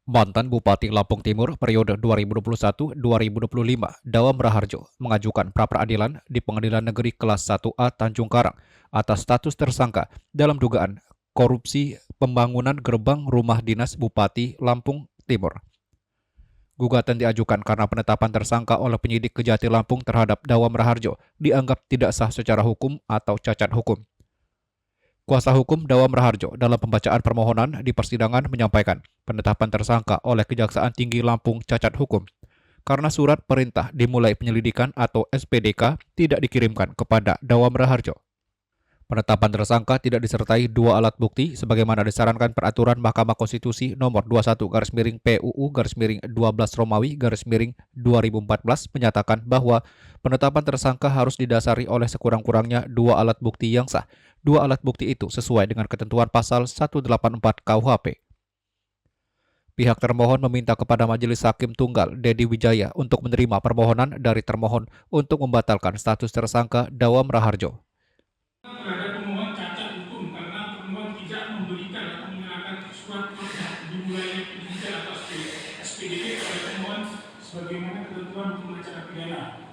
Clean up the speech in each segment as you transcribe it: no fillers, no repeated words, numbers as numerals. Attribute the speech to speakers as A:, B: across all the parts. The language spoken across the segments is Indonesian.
A: Mantan Bupati Lampung Timur periode 2021-2025, Dawam Raharjo, mengajukan pra-peradilan di Pengadilan Negeri Kelas 1A Tanjung Karang atas status tersangka dalam dugaan korupsi pembangunan gerbang rumah dinas Bupati Lampung Timur. Gugatan diajukan karena penetapan tersangka oleh penyidik Kejati Lampung terhadap Dawam Raharjo dianggap tidak sah secara hukum atau cacat hukum. Kuasa hukum Dawam Raharjo dalam pembacaan permohonan di persidangan menyampaikan penetapan tersangka oleh Kejaksaan Tinggi Lampung cacat hukum karena surat perintah dimulai penyelidikan atau SPDK tidak dikirimkan kepada Dawam Raharjo. Penetapan tersangka tidak disertai dua alat bukti sebagaimana disarankan peraturan Mahkamah Konstitusi nomor 21/PUU/12 Romawi/2014 menyatakan bahwa penetapan tersangka harus didasari oleh sekurang-kurangnya dua alat bukti yang sah. Dua alat bukti itu sesuai dengan ketentuan pasal 184 KUHP. Pihak termohon meminta kepada Majelis Hakim Tunggal Dedi Wijaya untuk menerima permohonan dari termohon untuk membatalkan status tersangka Dawam Raharjo.
B: Terhadap pemohon cacat hukum karena pemohon tidak memberikan atau menyerahkan surat dimulai penyidikan atau SPDP kepada pemohon sebagaimana ketentuan hukum acara pidana.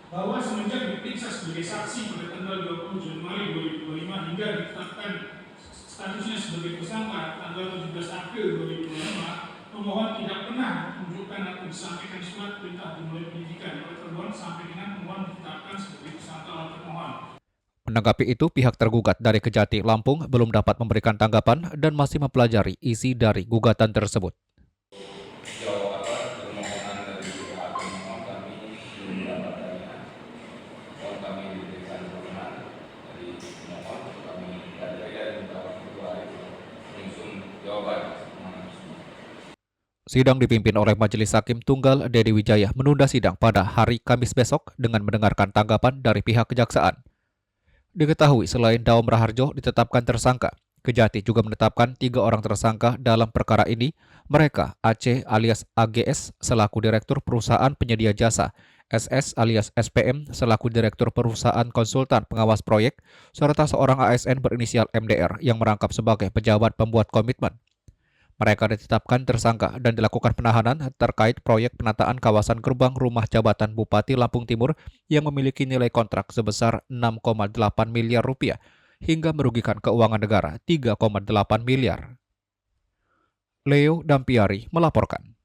B: Bahwa semenjak diperiksa sebagai saksi pada tanggal 20 Januari 2025 hingga ditetapkan statusnya sebagai tersangka tanggal 17 April 2025, pemohon tidak pernah menunjukkan atau disampaikan surat perintah dimulai penyidikan oleh termohon sampai dengan pemohon ditetapkan sebagai tersangka oleh termohon.
A: Menanggapi itu, pihak tergugat dari Kejati Lampung belum dapat memberikan tanggapan dan masih mempelajari isi dari gugatan tersebut. Sidang dipimpin oleh Majelis Hakim Tunggal Dedi Wijaya menunda sidang pada hari Kamis besok dengan mendengarkan tanggapan dari pihak kejaksaan. Diketahui selain Dawam Raharjo ditetapkan tersangka, Kejati juga menetapkan 3 orang tersangka dalam perkara ini. Mereka Aceh alias AGS selaku Direktur Perusahaan Penyedia Jasa, SS alias SPM selaku Direktur Perusahaan Konsultan Pengawas Proyek, serta seorang ASN berinisial MDR yang merangkap sebagai pejabat pembuat komitmen. Mereka ditetapkan tersangka dan dilakukan penahanan terkait proyek penataan kawasan gerbang rumah jabatan Bupati Lampung Timur yang memiliki nilai kontrak sebesar 6,8 miliar rupiah hingga merugikan keuangan negara 3,8 miliar. Leo Dampiari melaporkan.